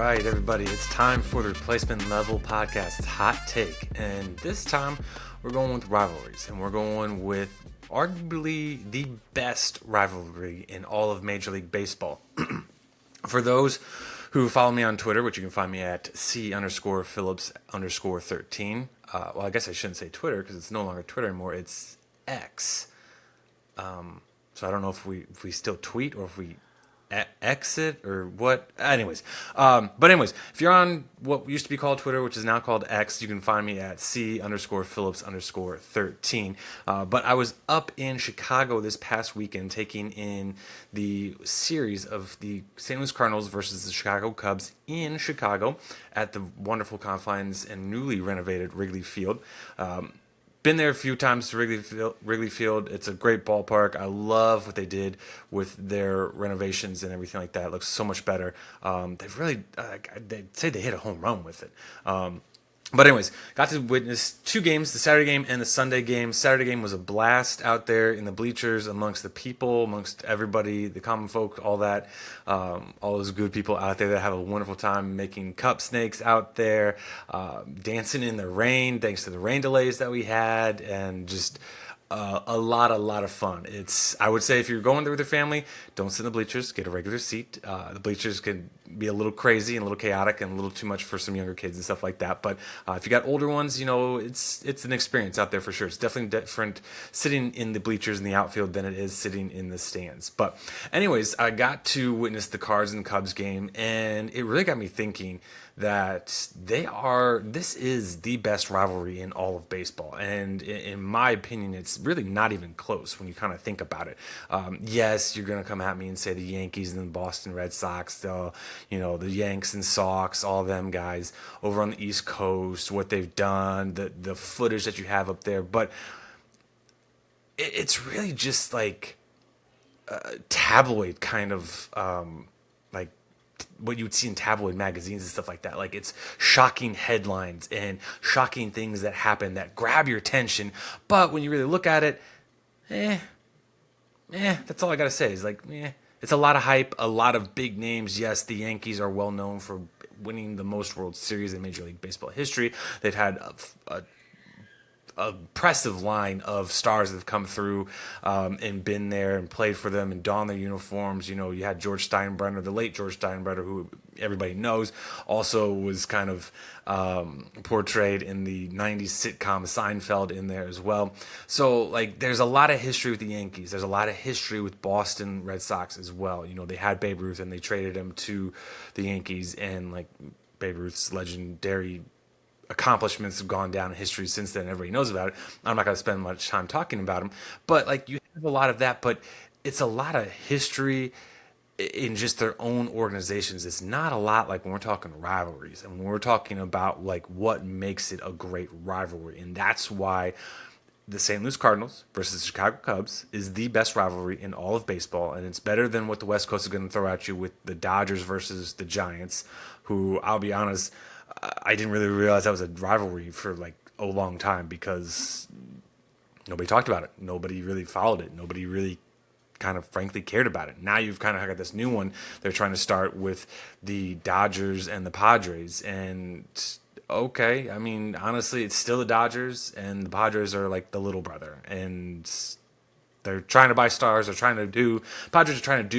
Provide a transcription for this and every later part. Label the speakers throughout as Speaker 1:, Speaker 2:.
Speaker 1: right, everybody, it's time for the Replacement Level Podcast Hot Take. And this time, we're going with rivalries. And we're going with arguably the best rivalry in all of Major League Baseball. For those who follow me on Twitter, which you can find me at C_Phillips_13. Well, I guess I shouldn't say Twitter because it's no longer Twitter anymore. It's X. So I don't know if we still tweet or if we exit or what. Anyways, if you're on what used to be called Twitter, which is now called X, you can find me at C_Phillips_13. But I was up in Chicago this past weekend taking in the series of the St. Louis Cardinals versus the Chicago Cubs in Chicago at the wonderful confines and newly renovated Wrigley Field. Been there a few times to Wrigley Field. It's a great ballpark. I love what they did with their renovations and everything like that. It looks so much better. They've really, they'd say they hit a home run with it. But anyways, got to witness two games, the Saturday game and the Sunday game. Saturday game was a blast out there in the bleachers amongst the people, amongst everybody, the common folk, all that. All those good people out there that have a wonderful time making cup snakes out there, dancing in the rain thanks to the rain delays that we had, and just a lot of fun. I would say if you're going there with your family, don't sit in the bleachers. Get a regular seat. The bleachers can be a little crazy and a little chaotic and a little too much for some younger kids and stuff like that. But if you got older ones, it's an experience out there for sure. It's definitely different sitting in the bleachers in the outfield than it is sitting in the stands. But anyways, I got to witness the Cards and Cubs game, and it really got me thinking that this is the best rivalry in all of baseball. And in my opinion, it's really not even close when you kind of think about it. Yes, you're going to come at me and say the Yankees and the Boston Red Sox, the Yanks and Sox, all them guys over on the East Coast, what they've done, the footage that you have up there. But it's really just like tabloid kind of like what you would see in tabloid magazines and stuff like that. Like, it's shocking headlines and shocking things that happen that grab your attention. But when you really look at it, that's all I got to say is like, it's a lot of hype, a lot of big names. Yes, the Yankees are well known for winning the most World Series in Major League Baseball history. They've had a impressive line of stars that have come through and been there and played for them and donned their uniforms. You had George Steinbrenner, the late George Steinbrenner, who everybody knows, also was kind of portrayed in the 90s sitcom Seinfeld in there as well. So, like, there's a lot of history with the Yankees. There's a lot of history with Boston Red Sox as well. They had Babe Ruth and they traded him to the Yankees, and like Babe Ruth's legendary accomplishments have gone down in history since then. Everybody knows about it. I'm not going to spend much time talking about them, but like, you have a lot of that, but it's a lot of history in just their own organizations. It's not a lot like when we're talking rivalries and when we're talking about like what makes it a great rivalry. And that's why the St. Louis Cardinals versus the Chicago Cubs is the best rivalry in all of baseball, and it's better than what the West Coast is going to throw at you with the Dodgers versus the Giants, who, I'll be honest, I didn't really realize that was a rivalry for like a long time because nobody talked about it. Nobody really followed it. Nobody really kind of frankly cared about it. Now you've kind of got this new one they're trying to start with the Dodgers and the Padres. And okay, I mean, honestly, it's still the Dodgers, and the Padres are like the little brother. And they're trying to buy stars. Padres are trying to do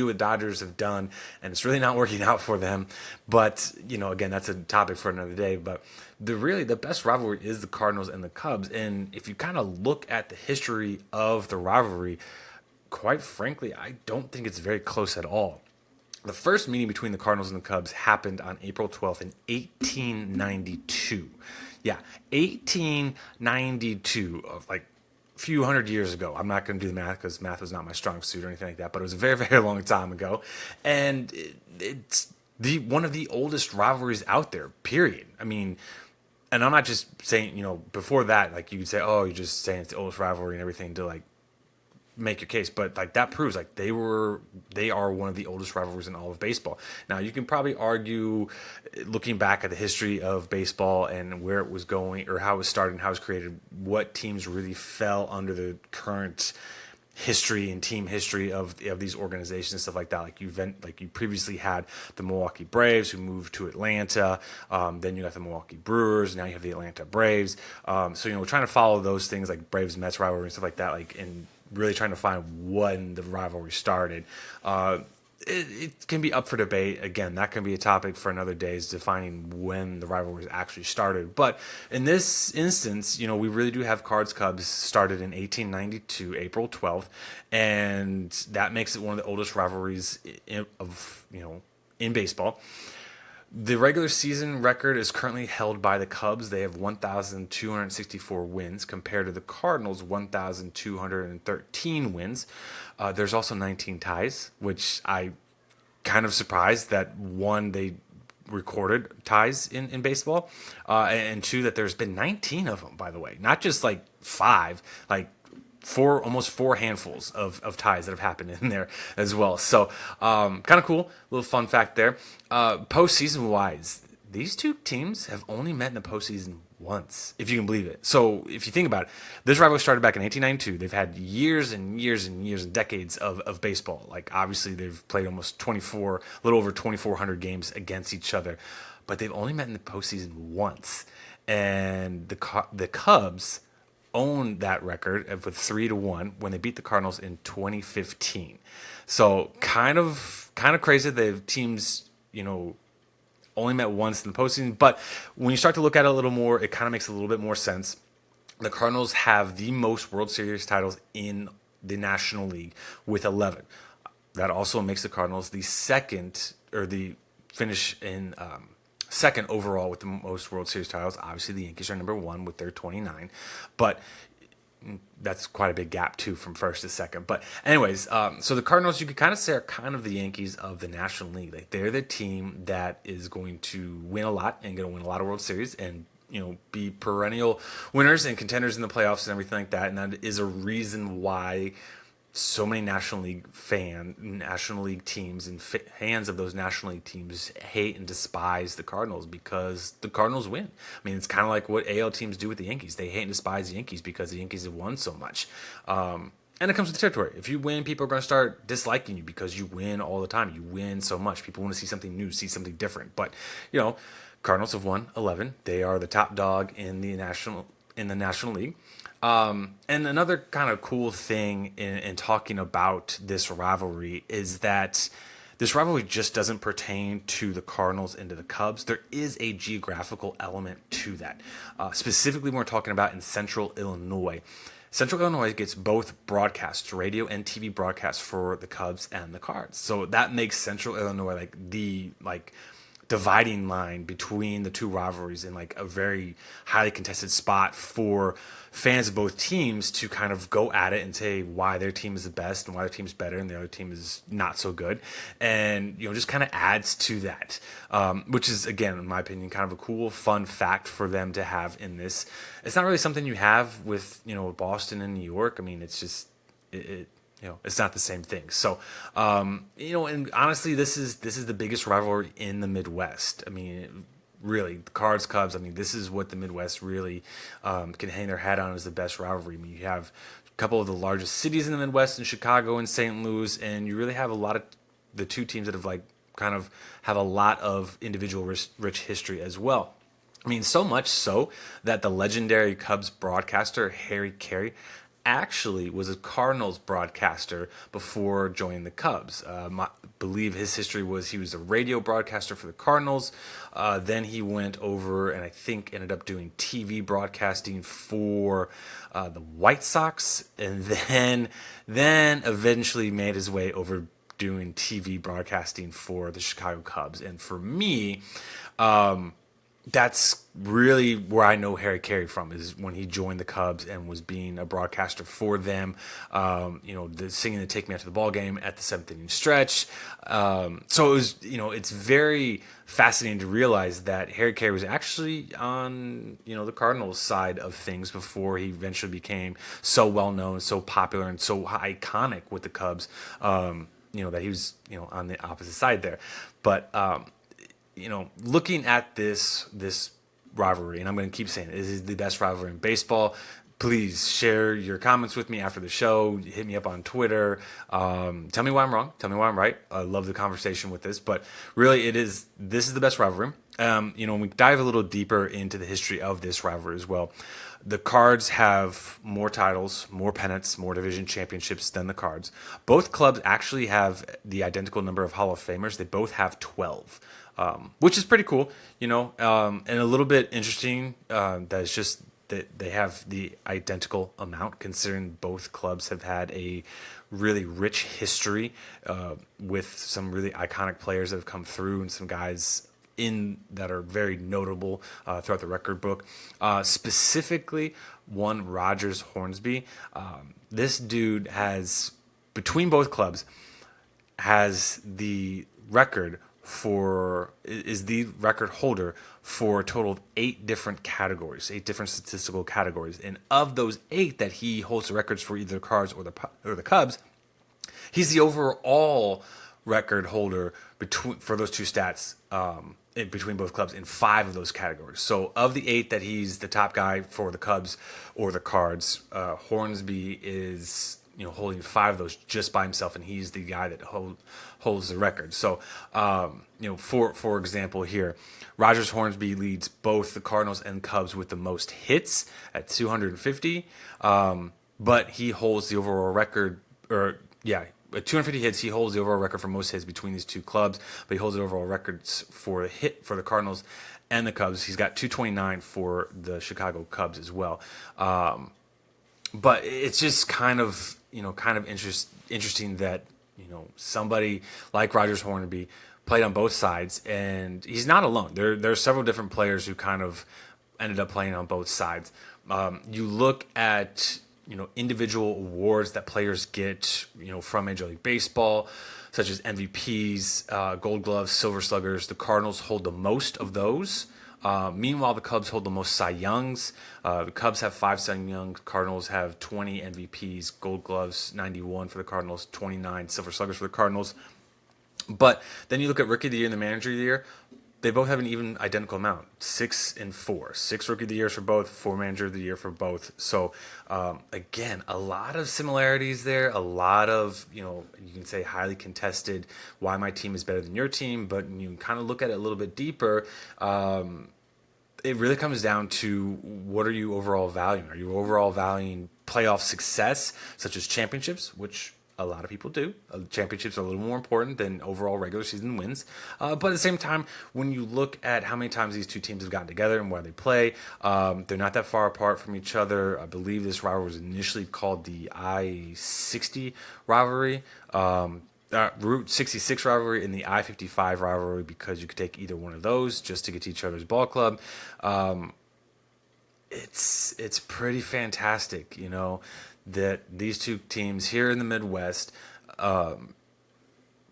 Speaker 1: what Dodgers have done, and it's really not working out for them. But, again, that's a topic for another day. But the best rivalry is the Cardinals and the Cubs. And if you kind of look at the history of the rivalry, quite frankly, I don't think it's very close at all. The first meeting between the Cardinals and the Cubs happened on April 12th in 1892. Yeah, 1892, of like few hundred years ago. I'm not going to do the math because math was not my strong suit or anything like that, but it was a very, very long time ago. And it's one of the oldest rivalries out there, period. I mean, and I'm not just saying, before that, like, you could say, oh, you're just saying it's the oldest rivalry and everything to like make your case, but like that proves like they are one of the oldest rivalries in all of baseball. Now, you can probably argue, looking back at the history of baseball and where it was going or how it was started and how it was created, what teams really fell under the current history and team history of these organizations and stuff like that. Like you previously had the Milwaukee Braves who moved to Atlanta. Then you got the Milwaukee Brewers. Now you have the Atlanta Braves. So we're trying to follow those things like Braves Mets rivalry and stuff like that. And really trying to find when the rivalry started. It can be up for debate. Again, that can be a topic for another day, is defining when the rivalry actually started. But in this instance, we really do have Cards Cubs started in 1892, April 12th, and that makes it one of the oldest rivalries in baseball. The regular season record is currently held by the Cubs. They have 1,264 wins compared to the Cardinals' 1,213 wins. There's also 19 ties, which I kind of surprised that, one, they recorded ties in baseball, and two, that there's been 19 of them, by the way. Not just like 5, like almost four handfuls of ties that have happened in there as well. So kind of cool. Little fun fact there. Postseason wise, these two teams have only met in the postseason once, if you can believe it. So if you think about it, this rivalry started back in 1892. They've had years and years and years and decades of baseball. Like, obviously they've played almost a little over 2,400 games against each other, but they've only met in the postseason once. And the Cubs own that record with 3-1 when they beat the Cardinals in 2015. So kind of crazy. The teams, only met once in the postseason. But when you start to look at it a little more, it kind of makes a little bit more sense. The Cardinals have the most World Series titles in the National League with 11. That also makes the Cardinals the second, or the finish in second overall with the most World Series titles. Obviously, the Yankees are number 1 with their 29. But that's quite a big gap, too, from first to second. But anyways, so the Cardinals, you could kind of say, are kind of the Yankees of the National League. Like, they're the team that is going to win a lot and going to win a lot of World Series and, be perennial winners and contenders in the playoffs and everything like that. And that is a reason why so many National League teams and fans of those National League teams hate and despise the Cardinals, because the Cardinals win. I mean, it's kind of like what AL teams do with the Yankees. They hate and despise the Yankees because the Yankees have won so much. And it comes with the territory. If you win, people are going to start disliking you because you win all the time. You win so much. People want to see something new, see something different. But, Cardinals have won 11. They are the top dog in the National League. And another kind of cool thing in talking about this rivalry is that this rivalry just doesn't pertain to the Cardinals and to the Cubs. There is a geographical element to that. Specifically, when we're talking about in Central Illinois. Central Illinois gets both broadcasts, radio and TV broadcasts, for the Cubs and the Cards. So that makes Central Illinois the dividing line between the two rivalries, in like a very highly contested spot for fans of both teams to kind of go at it and say why their team is the best and why their team's better and the other team is not so good. And, just kind of adds to that, which is, again, in my opinion, kind of a cool, fun fact for them to have in this. It's not really something you have with, Boston and New York. I mean, it's just, it's not the same thing. So, and honestly, this is the biggest rivalry in the Midwest. I mean, really, the Cards Cubs. I mean, this is what the Midwest really can hang their hat on as the best rivalry. I mean, you have a couple of the largest cities in the Midwest, in Chicago and St. Louis, and you really have a lot of the two teams that have kind of have a lot of individual rich history as well. I mean, so much so that the legendary Cubs broadcaster Harry Carey actually was a Cardinals broadcaster before joining the Cubs. I believe his history was he was a radio broadcaster for the Cardinals. Then he went over and I think ended up doing TV broadcasting for the White Sox, and then eventually made his way over doing TV broadcasting for the Chicago Cubs. And for me, that's really where I know Harry Carey from, is when he joined the Cubs and was being a broadcaster for them. Singing the "Take Me Out to the Ball Game" at the 7th inning stretch. So it was, it's very fascinating to realize that Harry Carey was actually on, the Cardinals side of things before he eventually became so well known, so popular, and so iconic with the Cubs. That he was, on the opposite side there, but. Looking at this rivalry, and I'm going to keep saying it, this is the best rivalry in baseball. Please share your comments with me after the show. Hit me up on Twitter. Tell me why I'm wrong. Tell me why I'm right. I love the conversation with this, but really, this is the best rivalry. When we dive a little deeper into the history of this rivalry as well, the Cards have more titles, more pennants, more division championships than the Cards. Both clubs actually have the identical number of Hall of Famers. They both have 12. Which is pretty cool, and a little bit interesting. That's just that they have the identical amount, considering both clubs have had a really rich history with some really iconic players that have come through and some guys in that are very notable throughout the record book. Specifically, one Rogers Hornsby. This dude between both clubs, has the record is the record holder for a total of 8 different categories, 8 different statistical categories. And of those 8 that he holds the records for either the Cards or the Cubs, he's the overall record holder for those two stats between both clubs in 5 of those categories. So of the 8 that he's the top guy for the Cubs or the Cards, Hornsby is holding 5 of those just by himself, and he's the guy that holds the record. So, for example here, Rogers Hornsby leads both the Cardinals and Cubs with the most hits at 250, but he holds the overall record, at 250 hits, he holds the overall record for most hits between these two clubs, but he holds the overall records for the Cardinals and the Cubs. He's got 229 for the Chicago Cubs as well. But it's just kind of interesting that somebody like Rogers Hornsby played on both sides, and he's not alone. There are several different players who kind of ended up playing on both sides. You look at individual awards that players get from Major League Baseball, such as MVPs, Gold Gloves, Silver Sluggers. The Cardinals hold the most of those. Meanwhile, the Cubs hold the most Cy Youngs. The Cubs have 5 Cy Youngs. Cardinals have 20 MVPs, Gold Gloves, 91 for the Cardinals, 29 Silver Sluggers for the Cardinals. But then you look at Rookie of the Year and the Manager of the Year. They both have an even identical amount, 6 and 4. 6 Rookie of the Years for both, 4 Manager of the Year for both. So, again, a lot of similarities there, a lot of, you can say highly contested, why my team is better than your team, but you can kind of look at it a little bit deeper. It really comes down to what are you overall valuing? Are you overall valuing playoff success, such as championships, which a lot of people do. Championships are a little more important than overall regular season wins. But at the same time, when you look at how many times these two teams have gotten together and where they play, they're not that far apart from each other. I believe this rivalry was initially called the I-60 rivalry, Route 66 rivalry, and the I-55 rivalry, because you could take either one of those just to get to each other's ball club. It's pretty fantastic, that these two teams here in the Midwest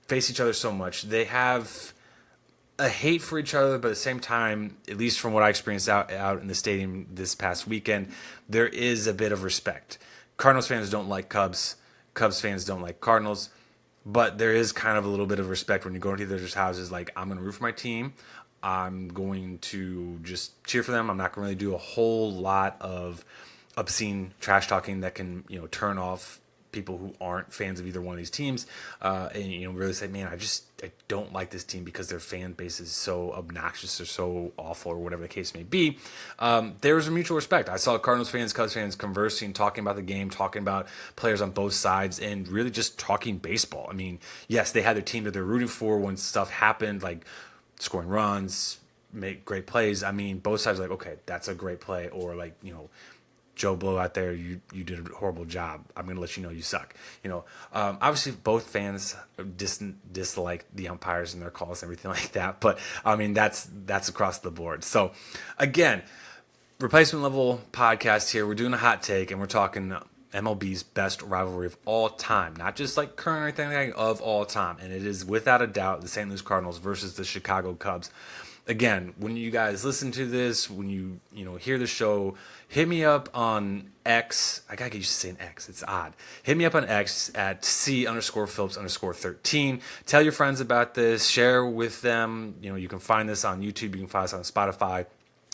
Speaker 1: face each other so much. They have a hate for each other, but at the same time, at least from what I experienced out in the stadium this past weekend, there is a bit of respect. Cardinals fans don't like Cubs. Cubs fans don't like Cardinals. But there is kind of a little bit of respect when you go into each other's houses. Like, I'm going to root for my team. I'm going to just cheer for them. I'm not going to really do a whole lot of obscene trash talking that can turn off people who aren't fans of either one of these teams, and really say, man, I don't like this team because their fan base is so obnoxious or so awful or whatever the case may be. There's a mutual respect. I saw Cardinals fans, Cubs fans conversing, talking about the game, talking about players on both sides, and really just talking baseball. I mean, yes, they had their team that they're rooting for when stuff happened, like scoring runs, make great plays. I mean, both sides are like, okay, that's a great play, or like, Joe Blow out there, you did a horrible job. I'm going to let you know you suck. Obviously both fans dislike the umpires and their calls and everything like that. But I mean, that's across the board. So again, replacement level podcast here. We're doing a hot take and we're talking MLB's best rivalry of all time, not just like current or anything like that, of all time. And it is without a doubt the St. Louis Cardinals versus the Chicago Cubs. Again, when you guys listen to this, when you hear the show, hit me up on X. I gotta get used to saying X. It's odd. Hit me up on X at C_Phillips_13. Tell your friends about this. Share with them. You can find this on YouTube. You can find us on Spotify.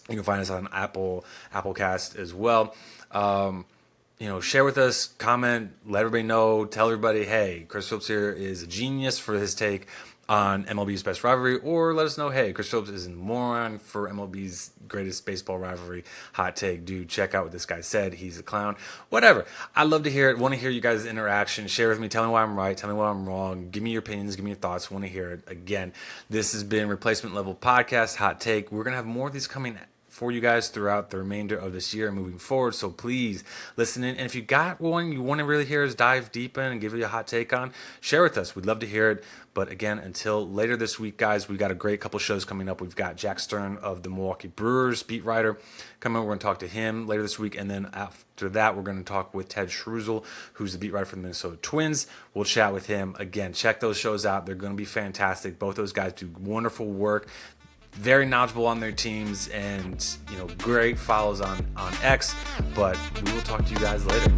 Speaker 1: You can find us on Applecast as well. Share with us, comment, let everybody know, tell everybody, hey, Chris Phillips here is a genius for his take on MLB's best rivalry, or let us know, hey, Chris Phillips is a moron for MLB's greatest baseball rivalry. Hot take, dude, check out what this guy said. He's a clown. Whatever. I love to hear it. Want to hear you guys' interaction. Share with me. Tell me why I'm right. Tell me why I'm wrong. Give me your opinions. Give me your thoughts. Want to hear it. Again, this has been Replacement Level Podcast, Hot Take. We're going to have more of these coming for you guys throughout the remainder of this year and moving forward. So please listen in. And if you got one you want to really hear us dive deep in and give you a hot take on, share with us. We'd love to hear it. But again, until later this week, guys, we've got a great couple shows coming up. We've got Jack Stern of the Milwaukee Brewers, beat writer, coming. We're going to talk to him later this week. And then after that, we're going to talk with Ted Schruzel, who's the beat writer for the Minnesota Twins. We'll chat with him. Again, check those shows out. They're going to be fantastic. Both those guys do wonderful work. Very knowledgeable on their teams, and great follows on X. But we will talk to you guys later.